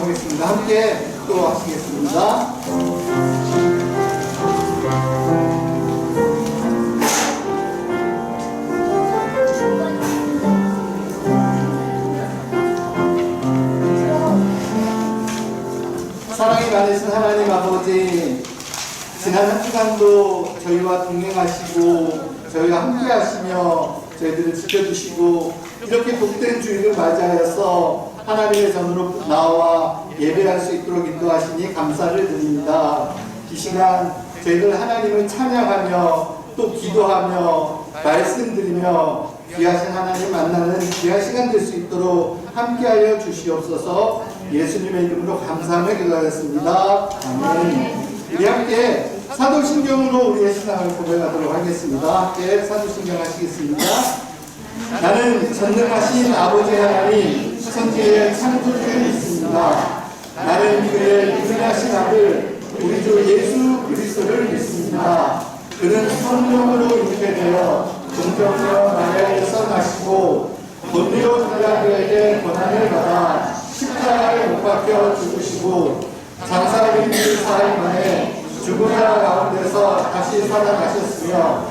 하겠습니다. 함께 또 하시겠습니다. 사랑이 많으신 하나님 아버지, 지난 한 주간도 저희와 동행하시고 저희와 함께 하시며 저희들을 지켜주시고 이렇게 복된 주일을 맞이하여서 하나님의 전으로 나와 예배할 수 있도록 인도하시니 감사를 드립니다. 이 시간 저희들 하나님을 찬양하며 또 기도하며 말씀드리며 귀하신 하나님 만나는 귀한 시간 될 수 있도록 함께하여 주시옵소서. 예수님의 이름으로 감사하며 기도하였습니다. 아멘. 우리 함께 사도신경으로 우리의 신앙을 고백하도록 하겠습니다. 함께 사도신경 하시겠습니다. 나는 전능하신 아버지 하나님 천지의 창조주를 믿습니다. 나는 그의 유일하신 아들 우리 주 예수 그리스도를 믿습니다. 그는 성령으로 잉태되어 동정녀 마리아에서 나시고 본디오 빌라도에게 고난을 받아 십자가에 못 박혀 죽으시고 장사일일 4일 만에 죽은 자 가운데서 다시 살아나셨으며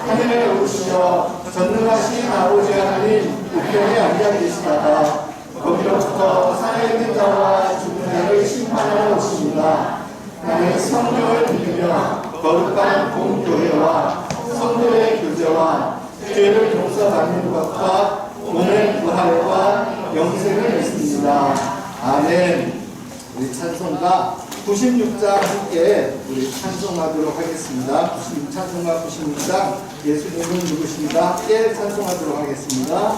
하늘에 오르시며 전능하신 아버지 하나님 우편에 앉아 계시다가 거기로부터 살아있는 자와 죽은 자를 심판하러 오십니다. 나는 성령을 믿으며 거룩한 공교회와 성도의 교제와 죄를 용서받는 것과 몸의 부활과 영생을 믿습니다. 아멘. 우리 찬송가 96장 함께 우리 찬송하도록 하겠습니다. 찬송가 96장 예수님은 누구십니다. 함께 찬송하도록 하겠습니다.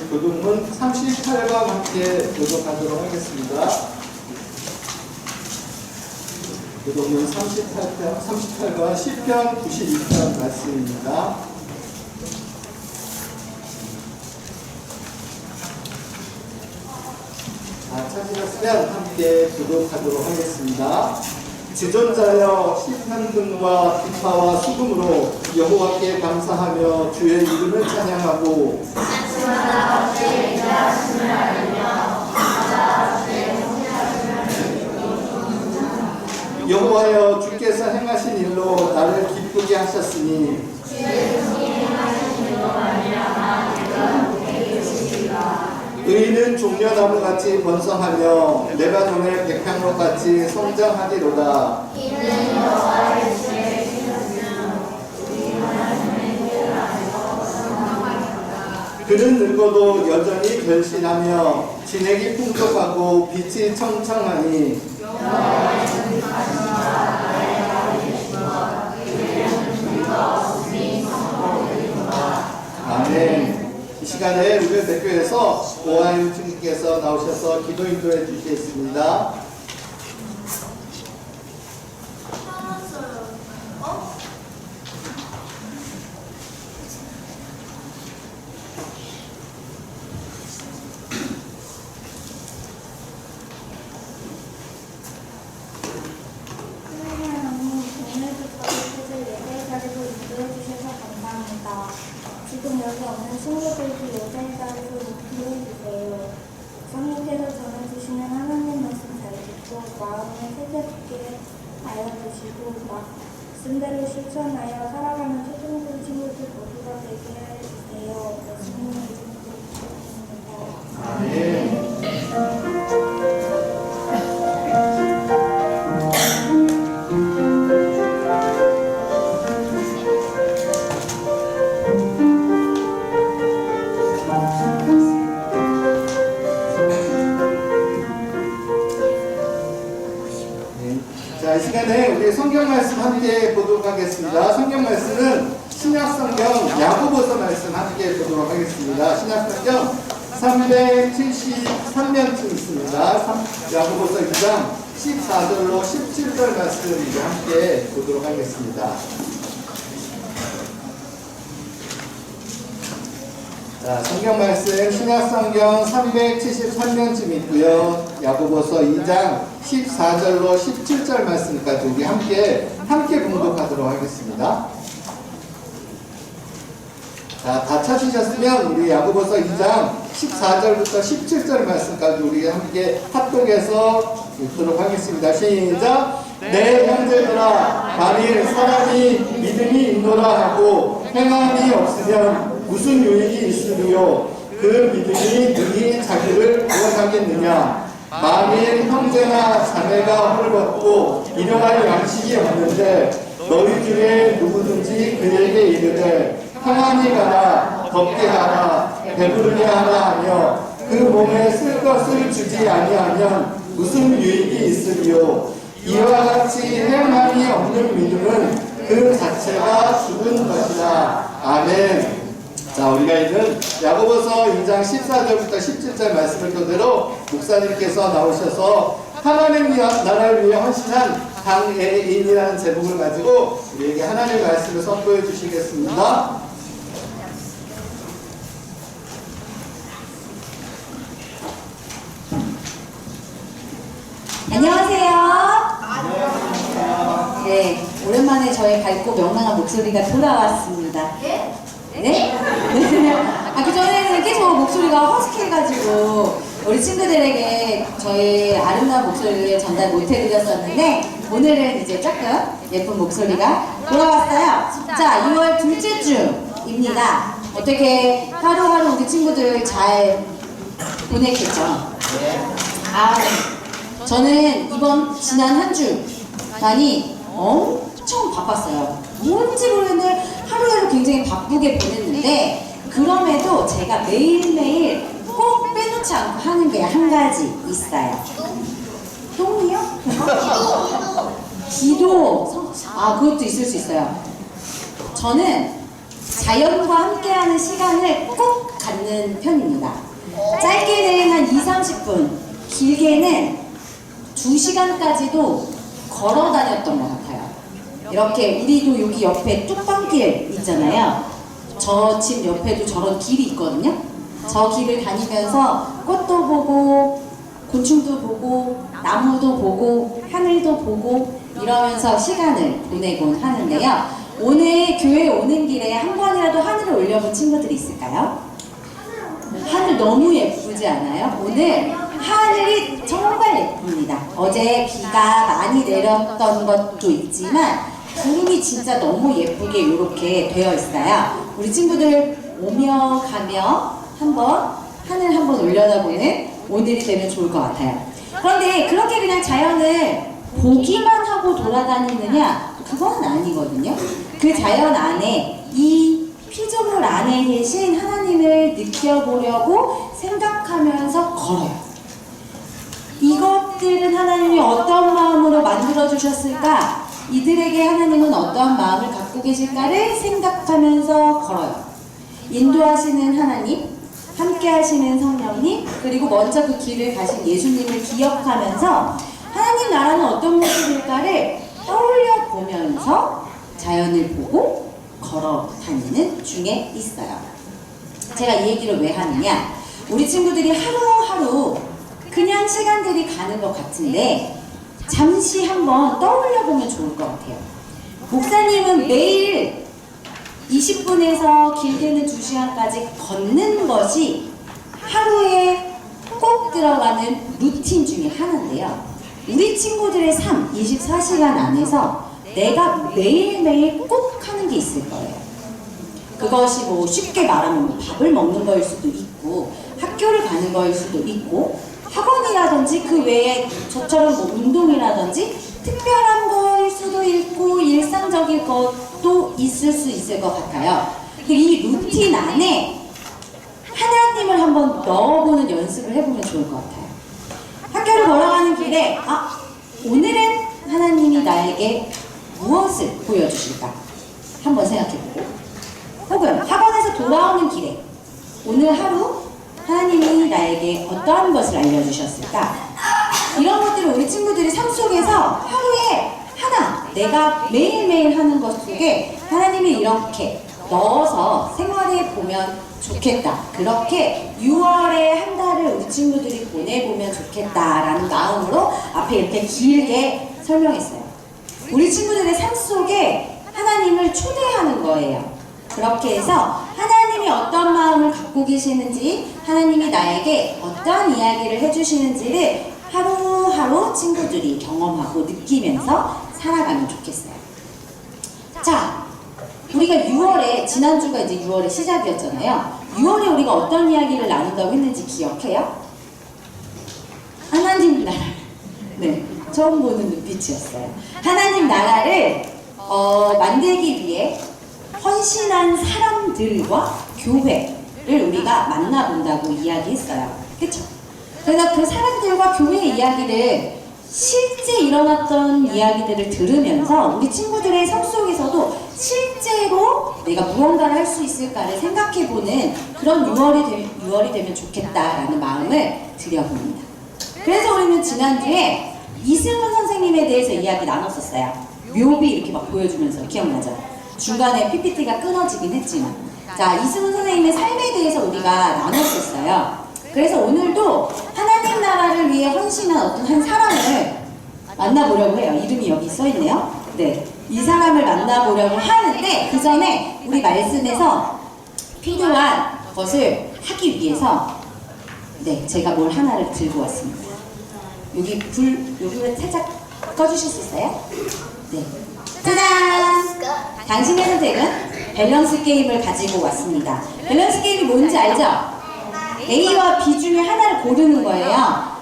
교동문 38번 함께 교독하도록 하겠습니다. 교동문 38번 시편 92편 말씀입니다. 찾으셨으면 함께 교독하도록 하겠습니다. 지존자여 시편등과 비파와 수금으로 여호와께 감사하며 주의 이름을 찬양하고 말씀하다 주의 인자하심을 알리며 감사하다 주의 여호와여 주께서 행하신 일로 나를 기쁘게 하셨으니 의인은 종려나무같이 번성하며 레바논의 백향목같이 성장하리로다. 그는 늙어도 여전히 변신하며 진액이 풍족하고 빛이 청청하니 아멘. 이 시간에 우리 대교에서 오하임 총리께서 나오셔서 기도 인도해 주시겠습니다. 지금 여기 없는 친구들도 예배의 자리로 기도해주세요. 성령께서 전해주시는 하나님 말씀 잘 듣고 마음에 새겨듣게 하여 주시고 말씀대로 실천하여 살아가는 초등부 친구들 모두가 되게 해주세요. 예수님의 이름으로 기도드립니다. 아멘. 자, 이 시간에 우리 성경 말씀 함께 보도록 하겠습니다. 성경 말씀은 신약 성경 야고보서 말씀 함께 보도록 하겠습니다. 신약 성경 373면쯤 있습니다. 야고보서 2장 14절로 17절 말씀 이제 함께 보도록 하겠습니다. 자, 성경 말씀 신약 성경 373면쯤 있고요. 야고보서 2장 14절로 17절 말씀까지 우리 함께 봉독하도록 하겠습니다. 자, 다 찾으셨으면 우리 야고보서 2장 14절부터 17절 말씀까지 우리 함께 합독해서 읽도록 하겠습니다. 시작! 내 형제들아, 만일 사람이 믿음이 있노라 하고 행함이 없으면 무슨 유익이 있으리요? 그 믿음이 능히 자기를 구원하겠느냐? 만일 형제나 자매가 헐벗고 일용할 양식이 없는데 너희 중에 누구든지 그에게 이르되 평안히 가라, 덥게 하라, 배부르게 하라 하며 그 몸에 쓸 것을 주지 아니하면 무슨 유익이 있으리요? 이와 같이 행함이 없는 믿음은 그 자체가 죽은 것이다. 아멘. 자, 우리가 읽은 야고보서 2장 14절부터 17절 말씀을 토대로 목사님께서 나오셔서 하나님 나라를 위해 헌신한 강애인이라는 제목을 가지고 우리에게 하나님의 말씀을 선포해 주시겠습니다. 안녕하세요. 네, 오랜만에 저의 밝고 명랑한 목소리가 돌아왔습니다. 네? 그 전에는 계속 목소리가 허스키해가지고 우리 친구들에게 저의 아름다운 목소리를 전달 못해드렸었는데 오늘은 이제 조금 예쁜 목소리가 돌아왔어요. 자, 2월 둘째 주입니다. 어떻게 하루하루 우리 친구들 잘 보냈겠죠? 저는 지난 한 주간이 엄청 바빴어요. 뭔지 모르는 하루하루 굉장히 바쁘게 보냈는데 그럼에도 제가 매일매일 꼭 빼놓지 않고 하는 게 한 가지 있어요. 똥이요? 기도. 그것도 있을 수 있어요. 저는 자연과 함께하는 시간을 꼭 갖는 편입니다. 짧게는 한 2-30분, 길게는 2시간까지도 걸어 다녔던 것 같아요. 이렇게 우리도 여기 옆에 뚝방길 있잖아요. 저 집 옆에도 저런 길이 있거든요. 저 길을 다니면서 꽃도 보고 곤충도 보고 나무도 보고 하늘도 보고 이러면서 시간을 보내곤 하는데요. 오늘 교회 오는 길에 한 번이라도 하늘을 올려본 친구들이 있을까요? 하늘 너무 예쁘지 않아요? 오늘 하늘이 정말 예쁩니다. 어제 비가 많이 내렸던 것도 있지만 구름이 진짜 너무 예쁘게 이렇게 되어 있어요. 우리 친구들 오며 가며 한번 하늘 한번 올려다보는 오늘이 되면 좋을 것 같아요. 그런데 그렇게 그냥 자연을 보기만 하고 돌아다니느냐? 그건 아니거든요. 그 자연 안에 이 피조물 안에 계신 하나님을 느껴보려고 생각하면서 걸어요. 이것들은 하나님이 어떤 마음으로 만들어 주셨을까? 이들에게 하나님은 어떠한 마음을 갖고 계실까를 생각하면서 걸어요. 인도하시는 하나님, 함께 하시는 성령님, 그리고 먼저 그 길을 가신 예수님을 기억하면서 하나님 나라는 어떤 모습일까를 떠올려 보면서 자연을 보고 걸어 다니는 중에 있어요. 제가 이 얘기를 왜 하느냐? 우리 친구들이 하루하루 그냥 시간들이 가는 것 같은데 잠시 한번 떠올려 보면 좋을 것 같아요. 목사님은 매일 20분에서 길게는 2시간까지 걷는 것이 하루에 꼭 들어가는 루틴 중에 하나인데요. 우리 친구들의 삶 24시간 안에서 내가 매일매일 꼭 하는 게 있을 거예요. 그것이 뭐 쉽게 말하면 뭐 밥을 먹는 거일 수도 있고 학교를 가는 거일 수도 있고 학원이라든지 그 외에 저처럼 뭐 운동이라든지 특별한 거일 수도 있고 일상적인 것도 있을 수 있을 것 같아요. 이 루틴 안에 하나님을 한번 넣어보는 연습을 해보면 좋을 것 같아요. 학교를 걸어가는 길에 오늘은 하나님이 나에게 무엇을 보여주실까? 한번 생각해보고, 혹은 학원에서 돌아오는 길에 오늘 하루 하나님이 나에게 어떠한 것을 알려주셨을까? 이런 것들을 우리 친구들이 삶 속에서 하루에 하나 내가 매일매일 하는 것 속에 하나님이 이렇게 넣어서 생활해 보면 좋겠다. 그렇게 6월에 한 달을 우리 친구들이 보내보면 좋겠다라는 마음으로 앞에 이렇게 길게 설명했어요. 우리 친구들의 삶 속에 하나님을 초대하는 거예요. 그렇게 해서 하나님이 어떤 마음을 갖고 계시는지, 하나님이 나에게 어떤 이야기를 해주시는지를 하루하루 친구들이 경험하고 느끼면서 살아가면 좋겠어요. 자, 우리가 6월에, 지난주가 이제 6월의 시작이었잖아요. 6월에 우리가 어떤 이야기를 나눈다고 했는지 기억해요? 하나님 나라. 네, 처음 보는 눈빛이었어요. 하나님 나라를 만들기 위해 헌신한 사람들과 교회를 우리가 만나본다고 이야기했어요. 그쵸? 그래서 그 사람들과 교회의 이야기를 실제 일어났던 이야기들을 들으면서 우리 친구들의 삶 속에서도 실제로 내가 무언가를 할 수 있을까를 생각해보는 그런 6월이 되면 좋겠다라는 마음을 드려봅니다. 그래서 우리는 지난주에 이승훈 선생님에 대해서 이야기 나눴었어요. 묘비 이렇게 막 보여주면서 기억나죠? 중간에 PPT가 끊어지긴 했지만, 자, 이승훈 선생님의 삶에 대해서 우리가 나눴었어요. 그래서 오늘도 하나님 나라를 위해 헌신한 어떤 한 사람을 만나보려고 해요. 이름이 여기 써있네요. 네, 이 사람을 만나보려고 하는데 그 전에 우리 말씀에서 필요한 것을 하기 위해서 제가 뭘 하나를 들고 왔습니다. 여기 여기 살짝 꺼주실 수 있어요? 네. 짜잔! 당신의 선택은 밸런스 게임을 가지고 왔습니다. 밸런스 게임이 뭔지 알죠? A와 B 중에 하나를 고르는 거예요.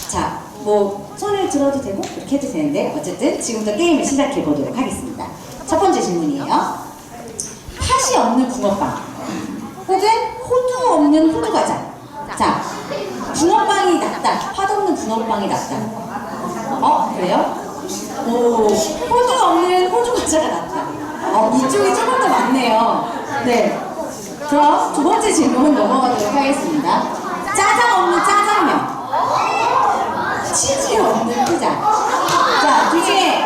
자, 뭐 손을 들어도 되고 이렇게 해도 되는데 어쨌든 지금부터 게임을 시작해 보도록 하겠습니다. 첫 번째 질문이에요. 팥이 없는 붕어빵 혹은 호두 없는 호두과자. 자, 붕어빵이 낫다. 팥 없는 붕어빵이 낫다. 그래요? 오, 호두 없는 호두과자가 낫다. 이쪽이 조금 더 많네요. 네. 그럼 두 번째 질문 넘어가도록 하겠습니다. 짜장 없는 짜장면, 치즈 없는 피자. 자, 둘 중에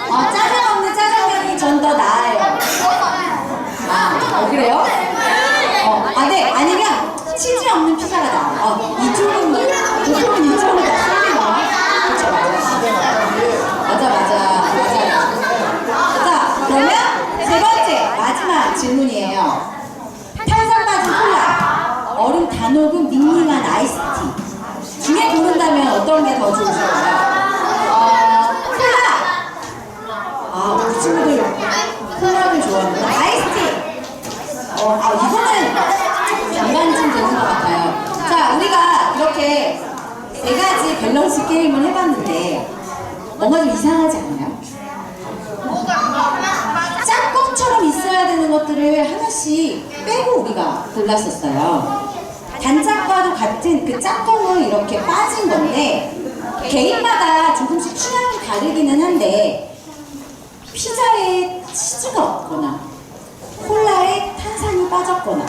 짜장 없는 짜장면이 전 더 나아요. 그래요? 네, 아니면 치즈 없는 피자가 나아요. 이쪽은 이쪽으로 다 쏠리나? 그쵸, 맞아. 자, 그러면 세 번째 마지막 질문이에요. 탄산 빠진 콜라, 얼음 다 녹은 밍밍한 아이스티 중에 고른다면 어떤 게 더 좋으실까요? 콜라! 아, 우리 친구들 콜라를 좋아하는구나. 아이스티! 이거는 반반쯤 되는 것 같아요. 자, 우리가 이렇게 네 가지 밸런스 게임을 해봤는데 뭔가 좀 이상하지 않나요? 짝꿍처럼 있어야 되는 것들을 하나씩 빼고 우리가 골랐었어요. 단짝과도 같은 그 짝꿍을 이렇게 빠진 건데 개인마다 조금씩 취향이 다르기는 한데 피자에 치즈가 없거나 콜라에 탄산이 빠졌거나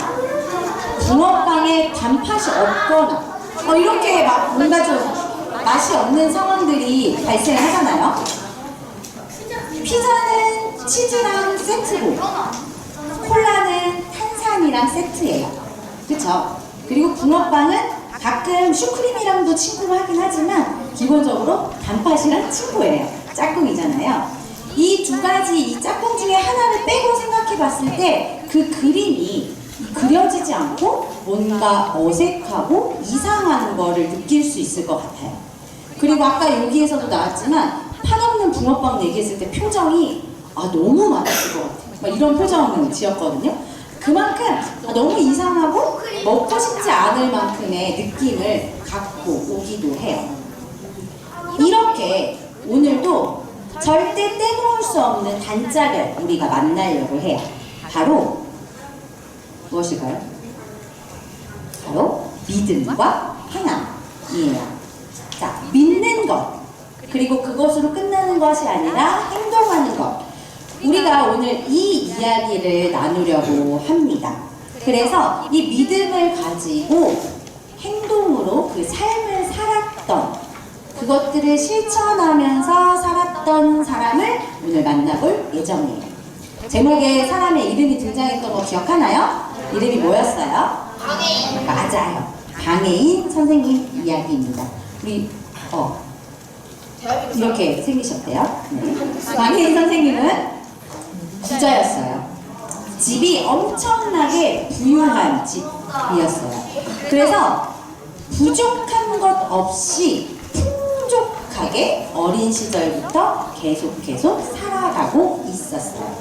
붕어빵에 단팥이 없거나 이렇게 막 뭔가 좀 맛이 없는 상황들이 발생하잖아요. 피자는 치즈랑 세트고 콜라는 탄산이랑 세트예요. 그쵸? 그리고 붕어빵은 가끔 슈크림이랑도 친구로 하긴 하지만 기본적으로 단팥이랑 친구예요. 짝꿍이잖아요. 이 두 가지 이 짝꿍 중에 하나를 빼고 생각해 봤을 때 그 그림이 그려지지 않고 뭔가 어색하고 이상한 거를 느낄 수 있을 것 같아요. 그리고 아까 여기에서도 나왔지만 판없는 붕어빵 얘기했을 때 표정이 너무 맛있을 것 같아요. 막 이런 표정을 지었거든요. 그만큼 너무 이상하고 먹고 싶지 않을 만큼의 느낌을 갖고 오기도 해요. 이렇게 오늘도 절대 떼놓을 수 없는 단짝을 우리가 만나려고 해요. 바로 무엇일까요? 바로 믿음과 행함이에요. 자, 믿는 것 그리고 그것으로 끝나는 것이 아니라 행동하는 것. 우리가 오늘 이 이야기를 나누려고 합니다. 그래서 이 믿음을 가지고 행동으로 그 삶을 살았던 그것들을 실천하면서 살았던 사람을 오늘 만나볼 예정이에요. 제목에 사람의 이름이 등장했던 거 기억하나요? 이름이 뭐였어요? 방해인. 맞아요. 방해인 선생님 이야기입니다. 우리 이렇게 생기셨대요. 네. 방해인 선생님은 부자였어요. 집이 엄청나게 부유한 집이었어요. 그래서 부족한 것 없이 풍족하게 어린 시절부터 계속 살아가고 있었어요.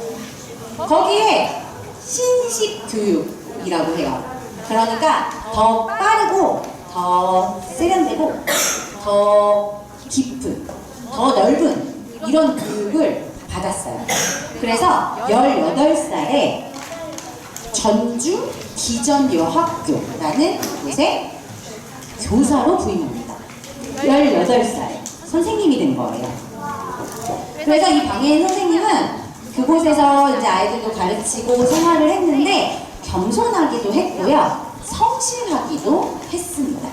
거기에 신식교육이라고 해요. 그러니까 더 빠르고 더 세련되고 더 깊은 더 넓은 이런 교육을 받았어요. 그래서 18살에 전주 기전여학교라는 곳에 교사로 부임합니다. 18살 선생님이 된 거예요. 그래서 이 방해인 선생님은 그곳에서 이제 아이들도 가르치고 생활을 했는데 겸손하기도 했고요. 성실하기도 했습니다.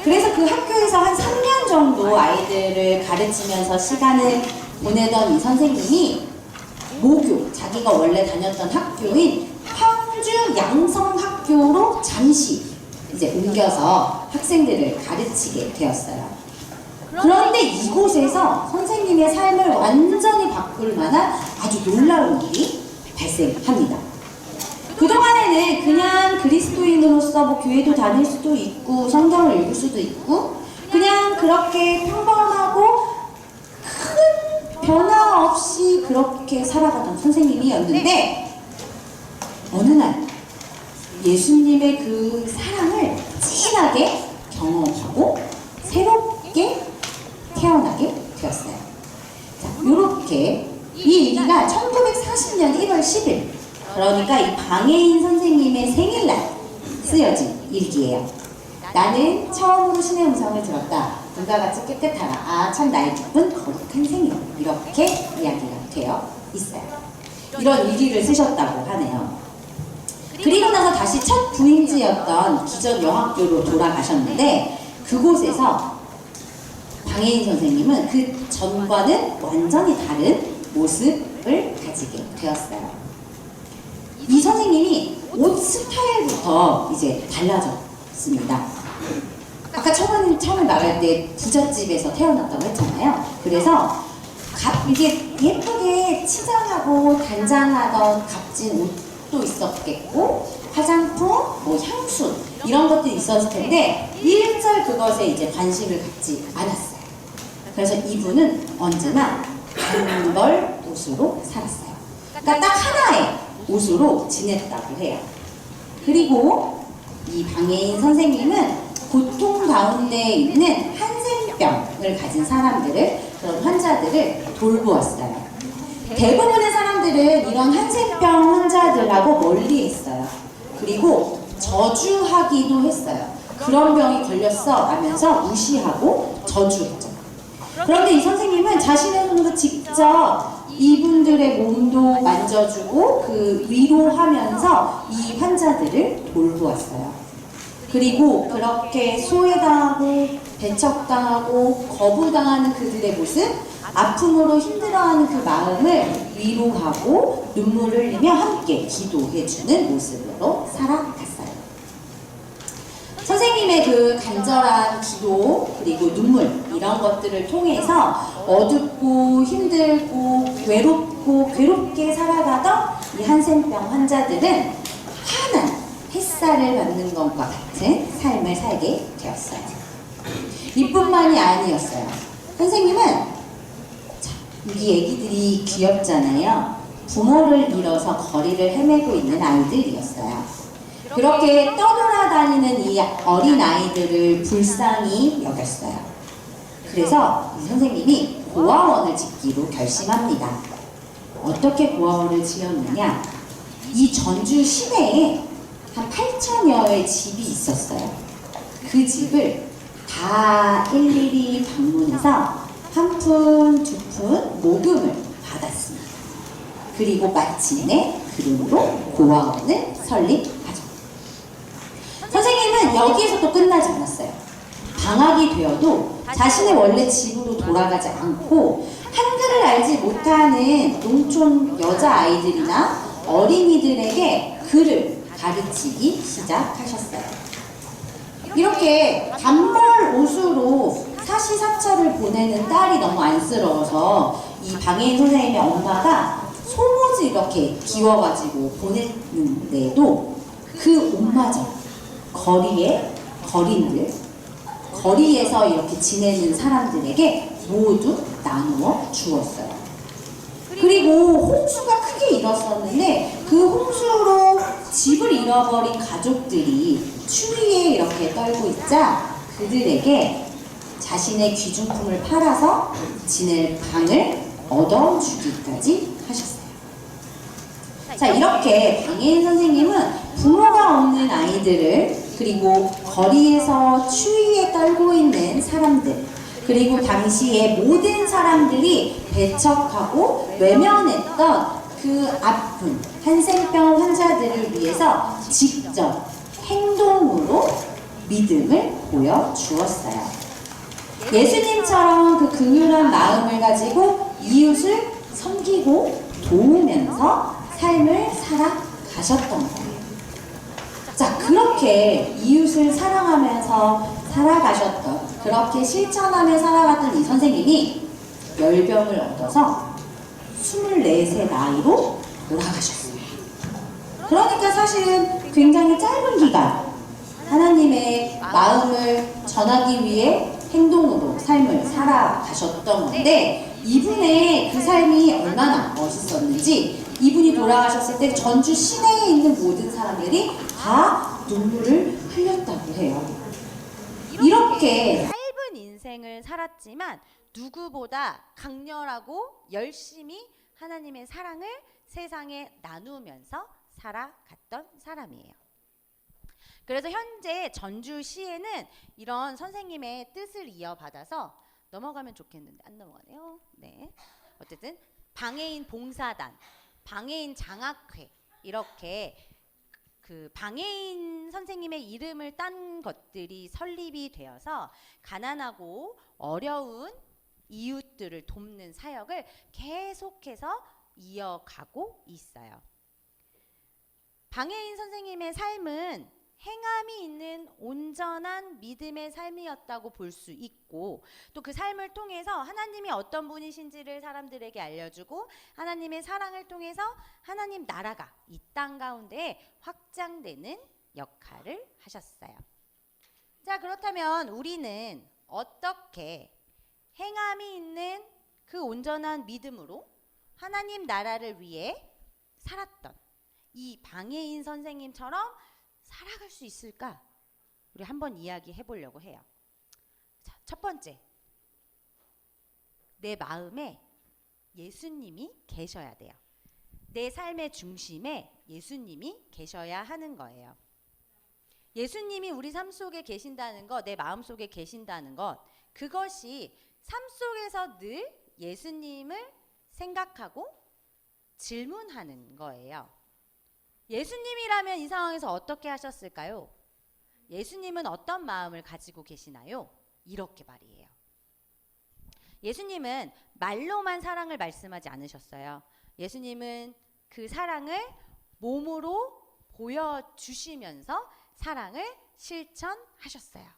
그래서 그 학교에서 한 3년 정도 아이들을 가르치면서 시간을 보내던 이 선생님이 모교, 자기가 원래 다녔던 학교인 황주 양성학교로 잠시 이제 옮겨서 학생들을 가르치게 되었어요. 그런데 이곳에서 선생님의 삶을 완전히 바꿀 만한 아주 놀라운 일이 발생합니다. 그동안에는 그냥 그리스도인으로서 뭐 교회도 다닐 수도 있고 성경을 읽을 수도 있고 그냥 그렇게 평범하고 큰 변화 없이 그렇게 살아가던 선생님이었는데 어느 날 예수님의 그 사랑을 진하게 경험하고 새롭게 태어나게 되었어요. 자, 요렇게 이 얘기가 1940년 1월 10일 그러니까 이 방해인 선생님의 생일날 쓰여진 일기예요. 나는 처음으로 신의 음성을 들었다. 눈과 같이 깨끗하라. 참 나의 기쁜 거룩한 생일. 이렇게 이야기가 되어 있어요. 이런 일기를 쓰셨다고 하네요. 그리고 나서 다시 첫 부임지였던 기전여학교로 돌아가셨는데 그곳에서 방해인 선생님은 그 전과는 완전히 다른 모습을 가지게 되었어요. 이 선생님이 옷 스타일부터 이제 달라졌습니다. 아까 처음에 말할 때 부잣집에서 태어났다고 했잖아요. 그래서 이게 예쁘게 치장하고 단장하던 값진 옷도 있었겠고 화장품, 뭐 향수 이런 것도 있었을 텐데 신설 그것에 이제 관심을 갖지 않았어요. 그래서 이분은 언제나 단벌 옷으로 살았어요. 그러니까 딱 하나의 옷으로 지냈다고 해요. 그리고 이 방해인 선생님은 고통 가운데 있는 한센병을 가진 사람들을, 그런 환자들을 돌보았어요. 대부분의 사람들은 이런 한센병 환자들하고 멀리 했어요. 그리고 저주하기도 했어요. 그런 병이 걸렸어 하면서 무시하고 저주했죠. 그런데 이 선생님은 자신의 손으로 직접 이분들의 몸도 만져주고 그 위로하면서 이 환자들을 돌보았어요. 그리고 그렇게 소외당하고 배척당하고 거부당하는 그들의 모습, 아픔으로 힘들어하는 그 마음을 위로하고 눈물을 흘리며 함께 기도해주는 모습으로 살아갔어요. 선생님의 그 간절한 기도 그리고 눈물 이런 것들을 통해서 어둡고 힘들고 외롭고 괴롭게 살아가던 이 한센병 환자들은 환한 햇살을 받는 것과 같은 삶을 살게 되었어요. 이뿐만이 아니었어요. 선생님은 우리 애기들이 귀엽잖아요. 부모를 잃어서 거리를 헤매고 있는 아이들이었어요. 그렇게 떠돌아다니는 이 어린 아이들을 불쌍히 여겼어요. 그래서 이 선생님이 고아원을 짓기로 결심합니다. 어떻게 고아원을 지었느냐? 이 전주 시내에 한 8천여의 집이 있었어요. 그 집을 다 일일이 방문해서 한 푼, 두 푼 모금을 받았습니다. 그리고 마침내 그림으로 고아원을 설립하죠. 선생님은 여기에서 또 끝나지 않았어요. 방학이 되어도 자신의 원래 집으로 돌아가지 않고 한글을 알지 못하는 농촌 여자아이들이나 어린이들에게 글을 가르치기 시작하셨어요. 이렇게 단벌 옷으로 사시사철을 보내는 딸이 너무 안쓰러워서 이 방해인 선생님의 엄마가 속옷을 이렇게 기워가지고 보냈는데도 그 옷마저 거리에 거린들, 거리에서 이렇게 지내는 사람들에게 모두 나누어 주었어요. 그리고 홍수가 크게 일었었는데 그 홍수로 집을 잃어버린 가족들이 추위에 이렇게 떨고 있자 그들에게 자신의 귀중품을 팔아서 지낼 방을 얻어주기까지 하셨어요. 자, 이렇게 방해인 선생님은 부모가 없는 아이들을, 그리고 거리에서 추위에 떨고 있는 사람들, 그리고 당시에 모든 사람들이 배척하고 외면했던 그 아픈 한센병 환자들을 위해서 직접 행동으로 믿음을 보여주었어요. 예수님처럼 그 긍휼한 마음을 가지고 이웃을 섬기고 도우면서 삶을 살아가셨던 거예요. 자, 그렇게 이웃을 사랑하면서 살아가셨던, 그렇게 실천하며 살아갔던 이 선생님이 열병을 얻어서 24세 나이로 돌아가셨어요. 그러니까 사실은 굉장히 짧은 기간 하나님의 마음을 전하기 위해 행동으로 삶을 살아가셨던 건데, 이분의 그 삶이 얼마나 멋있었는지 이분이 돌아가셨을 때 전주 시내에 있는 모든 사람들이 다 눈물을 흘렸다고 해요. 이렇게 짧은 인생을 살았지만 누구보다 강렬하고 열심히 하나님의 사랑을 세상에 나누면서 살아갔던 사람이에요. 그래서 현재 전주시에는 이런 선생님의 뜻을 이어받아서, 넘어가면 좋겠는데 안 넘어가네요. 네. 어쨌든 방해인 봉사단, 방해인 장학회, 이렇게 그 방해인 선생님의 이름을 딴 것들이 설립이 되어서 가난하고 어려운 이웃들을 돕는 사역을 계속해서 이어가고 있어요. 방해인 선생님의 삶은 행함이 있는 온전한 믿음의 삶이었다고 볼 수 있고, 또 그 삶을 통해서 하나님이 어떤 분이신지를 사람들에게 알려주고 하나님의 사랑을 통해서 하나님 나라가 이 땅 가운데 확장되는 역할을 하셨어요. 자, 그렇다면 우리는 어떻게 행함이 있는 그 온전한 믿음으로 하나님 나라를 위해 살았던 이 방해인 선생님처럼 살아갈 수 있을까? 우리 한번 이야기해 보려고 해요. 자, 첫 번째, 내 마음에 예수님이 계셔야 돼요. 내 삶의 중심에 예수님이 계셔야 하는 거예요. 예수님이 우리 삶 속에 계신다는 것, 내 마음 속에 계신다는 것, 그것이 삶 속에서 늘 예수님을 생각하고 질문하는 거예요. 예수님이라면 이 상황에서 어떻게 하셨을까요? 예수님은 어떤 마음을 가지고 계시나요? 이렇게 말이에요. 예수님은 말로만 사랑을 말씀하지 않으셨어요. 예수님은 그 사랑을 몸으로 보여주시면서 사랑을 실천하셨어요.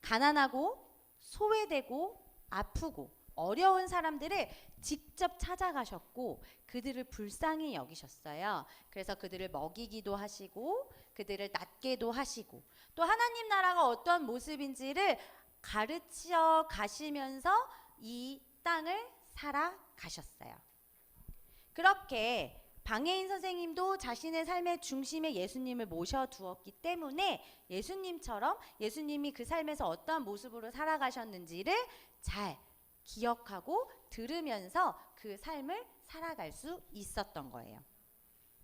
가난하고 소외되고 아프고 어려운 사람들을 직접 찾아가셨고 그들을 불쌍히 여기셨어요. 그래서 그들을 먹이기도 하시고 그들을 낫게도 하시고 또 하나님 나라가 어떤 모습인지를 가르쳐 가시면서 이 땅을 살아가셨어요. 그렇게 방해인 선생님도 자신의 삶의 중심에 예수님을 모셔두었기 때문에 예수님처럼 예수님이 그 삶에서 어떠한 모습으로 살아가셨는지를 잘 기억하고 들으면서 그 삶을 살아갈 수 있었던 거예요.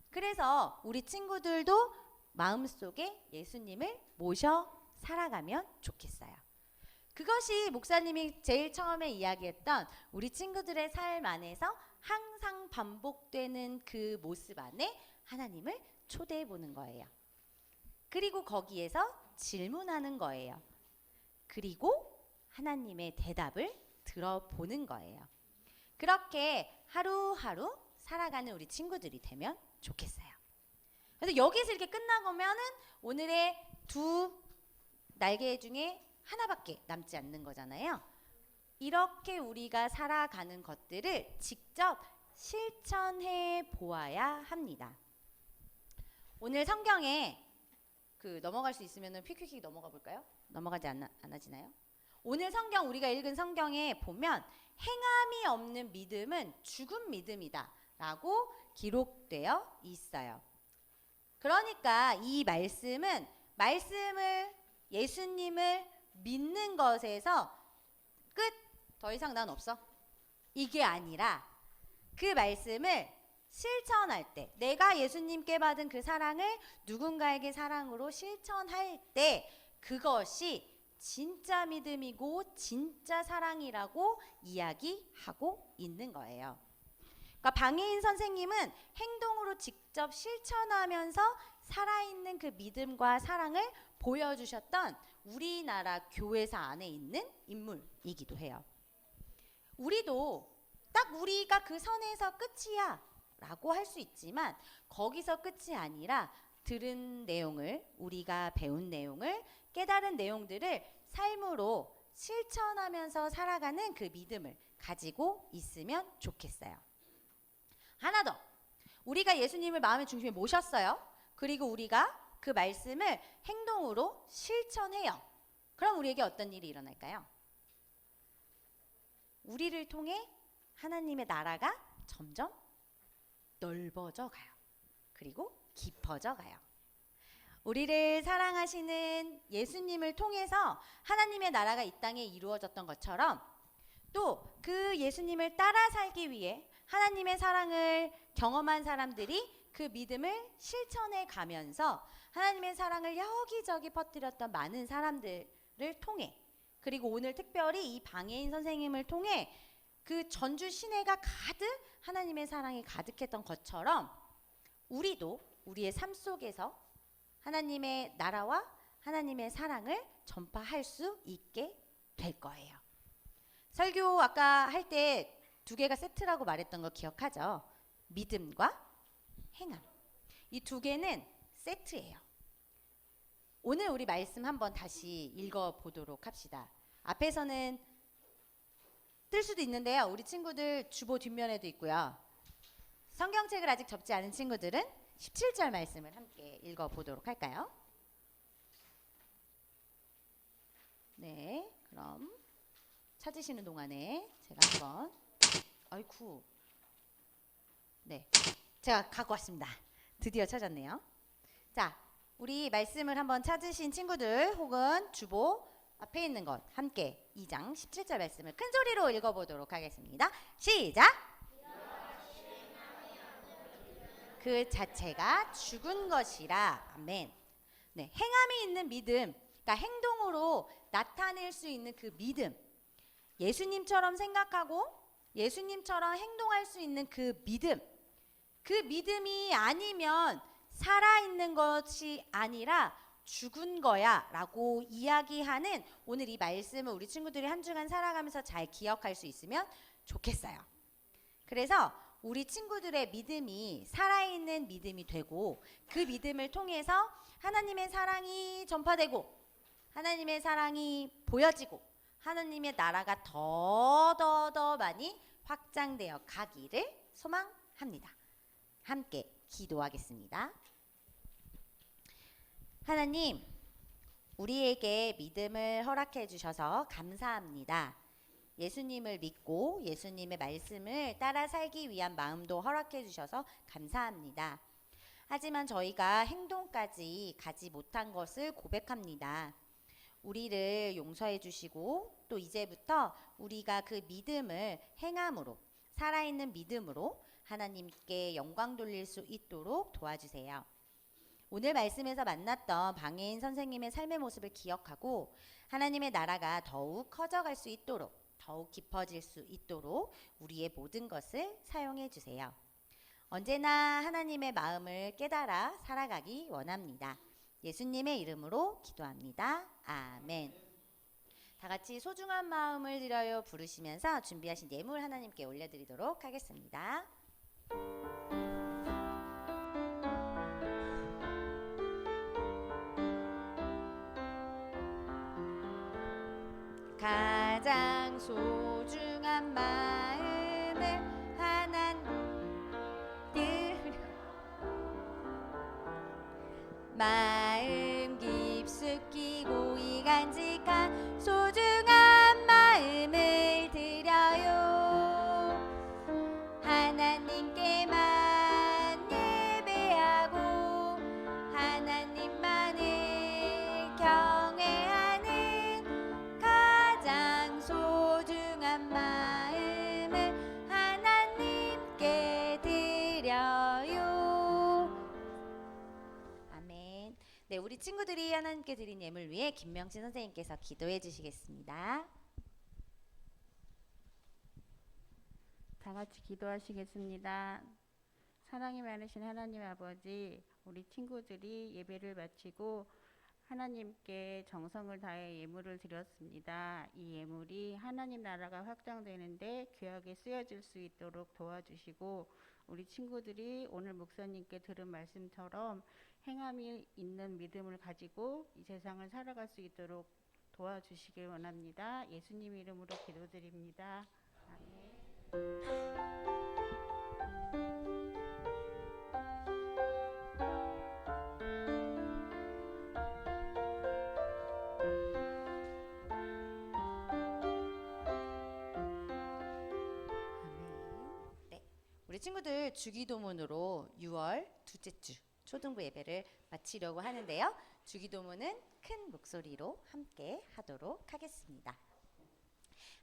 그래서 우리 친구들도 마음속에 예수님을 모셔 살아가면 좋겠어요. 그것이 목사님이 제일 처음에 이야기했던 우리 친구들의 삶 안에서 항상 반복되는 그 모습 안에 하나님을 초대해 보는 거예요. 그리고 거기에서 질문하는 거예요. 그리고 하나님의 대답을 들어보는 거예요. 그렇게 하루하루 살아가는 우리 친구들이 되면 좋겠어요. 그래서 여기서 이렇게 끝나고면은 오늘의 두 날개 중에 하나밖에 남지 않는 거잖아요. 이렇게 우리가 살아가는 것들을 직접 실천해 보아야 합니다. 오늘 성경에 넘어갈 수 있으면 휙휙 넘어가 볼까요? 넘어가지 않아지나요? 오늘 성경 우리가 읽은 성경에 보면 행함이 없는 믿음은 죽은 믿음이다 라고 기록되어 있어요. 그러니까 이 말씀을 예수님을 믿는 것에서 끝! 더 이상 난 없어. 이게 아니라 그 말씀을 실천할 때 내가 예수님께 받은 그 사랑을 누군가에게 사랑으로 실천할 때 그것이 진짜 믿음이고 진짜 사랑이라고 이야기하고 있는 거예요. 그러니까 방해인 선생님은 행동으로 직접 실천하면서 살아있는 그 믿음과 사랑을 보여주셨던 우리나라 교회사 안에 있는 인물이기도 해요. 우리도 딱 우리가 그 선에서 끝이야 라고 할 수 있지만 거기서 끝이 아니라 들은 내용을 우리가 배운 내용을 깨달은 내용들을 삶으로 실천하면서 살아가는 그 믿음을 가지고 있으면 좋겠어요. 하나 더, 우리가 예수님을 마음의 중심에 모셨어요. 그리고 우리가 그 말씀을 행동으로 실천해요. 그럼 우리에게 어떤 일이 일어날까요? 우리를 통해 하나님의 나라가 점점 넓어져 가요. 그리고 깊어져 가요. 우리를 사랑하시는 예수님을 통해서 하나님의 나라가 이 땅에 이루어졌던 것처럼 또 그 예수님을 따라 살기 위해 하나님의 사랑을 경험한 사람들이 그 믿음을 실천해 가면서 하나님의 사랑을 여기저기 퍼뜨렸던 많은 사람들을 통해 그리고 오늘 특별히 이 방해인 선생님을 통해 그 전주 시내가 가득 하나님의 사랑이 가득했던 것처럼 우리도 우리의 삶 속에서 하나님의 나라와 하나님의 사랑을 전파할 수 있게 될 거예요. 설교 아까 할 때 두 개가 세트라고 말했던 거 기억하죠? 믿음과 행함. 이 두 개는 세트예요. 오늘 우리 말씀 한번 다시 읽어보도록 합시다. 앞에서는 뜰 수도 있는데요. 우리 친구들 주보 뒷면에도 있고요. 성경책을 아직 접지 않은 친구들은 17절 말씀을 함께 읽어보도록 할까요? 네, 그럼 찾으시는 동안에 제가 한번 아이쿠. 네, 제가 갖고 왔습니다. 드디어 찾았네요. 자, 우리 말씀을 한번 찾으신 친구들 혹은 주보 앞에 있는 것 함께 2장 17절 말씀을 큰 소리로 읽어보도록 하겠습니다. 시작! 그 자체가 죽은 것이라. 아멘. 네, 행함이 있는 믿음, 그러니까 행동으로 나타낼 수 있는 그 믿음, 예수님처럼 생각하고 예수님처럼 행동할 수 있는 그 믿음, 그 믿음이 아니면 살아있는 것이 아니라 죽은 거야 라고 이야기하는 오늘 이 말씀을 우리 친구들이 한 주간 살아가면서 잘 기억할 수 있으면 좋겠어요. 그래서 우리 친구들의 믿음이 살아있는 믿음이 되고 그 믿음을 통해서 하나님의 사랑이 전파되고 하나님의 사랑이 보여지고 하나님의 나라가 더 많이 확장되어 가기를 소망합니다. 함께 기도하겠습니다. 하나님, 우리에게 믿음을 허락해 주셔서 감사합니다. 예수님을 믿고 예수님의 말씀을 따라 살기 위한 마음도 허락해 주셔서 감사합니다. 하지만 저희가 행동까지 가지 못한 것을 고백합니다. 우리를 용서해 주시고 또 이제부터 우리가 그 믿음을 행함으로 살아있는 믿음으로 하나님께 영광 돌릴 수 있도록 도와주세요. 오늘 말씀에서 만났던 방해인 선생님의 삶의 모습을 기억하고 하나님의 나라가 더욱 커져갈 수 있도록 더욱 깊어질 수 있도록 우리의 모든 것을 사용해 주세요. 언제나 하나님의 마음을 깨달아 살아가기 원합니다. 예수님의 이름으로 기도합니다. 아멘. 다 같이 소중한 마음을 드려요 부르시면서 준비하신 예물 하나님께 올려드리도록 하겠습니다. 가장 소중한 마음을 하나님 마음 깊숙이 고이 간직한 소중한 마음을 드려요. 하나님께만 예배하고 하나님만을 경외하는 가장 소중한 마음을 하나님께 드려요. 아멘. 네, 우리 친구들이 하나님께 드린 예물 위해 김명진 선생님께서 기도해 주시겠습니다. 다 같이 기도하시겠습니다. 사랑이 많으신 하나님 아버지, 우리 친구들이 예배를 마치고 하나님께 정성을 다해 예물을 드렸습니다. 이 예물이 하나님 나라가 확장되는데 귀하게 쓰여질 수 있도록 도와주시고 우리 친구들이 오늘 목사님께 들은 말씀처럼 행함이 있는 믿음을 가지고 이 세상을 살아갈 수 있도록 도와주시길 원합니다. 예수님 이름으로 기도드립니다. 아멘. 네, 우리 친구들 주기도문으로 6월 둘째 주 초등부 예배를 마치려고 하는데요. 주기도문은 큰 목소리로 함께 하도록 하겠습니다.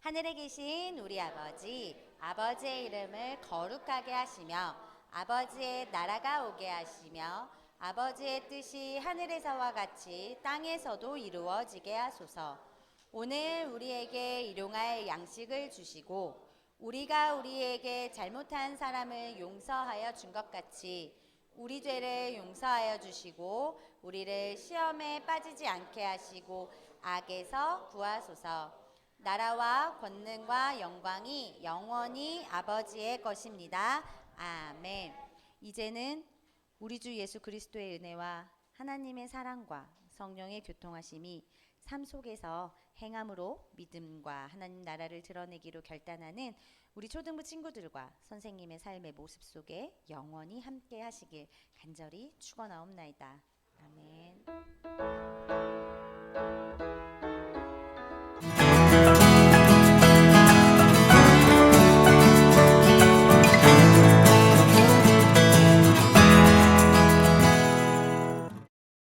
하늘에 계신 우리 아버지, 아버지의 이름을 거룩하게 하시며 아버지의 나라가 오게 하시며 아버지의 뜻이 하늘에서와 같이 땅에서도 이루어지게 하소서. 오늘 우리에게 일용할 양식을 주시고 우리가 우리에게 잘못한 사람을 용서하여 준 것 같이 우리 죄를 용서하여 주시고 우리를 시험에 빠지지 않게 하시고 악에서 구하소서. 나라와 권능과 영광이 영원히 아버지의 것입니다. 아멘. 이제는 우리 주 예수 그리스도의 은혜와 하나님의 사랑과 성령의 교통하심이 삶 속에서 행함으로 믿음과 하나님 나라를 드러내기로 결단하는 우리 초등부 친구들과 선생님의 삶의 모습 속에 영원히 함께 하시길 간절히 축원하옵나이다. 아멘.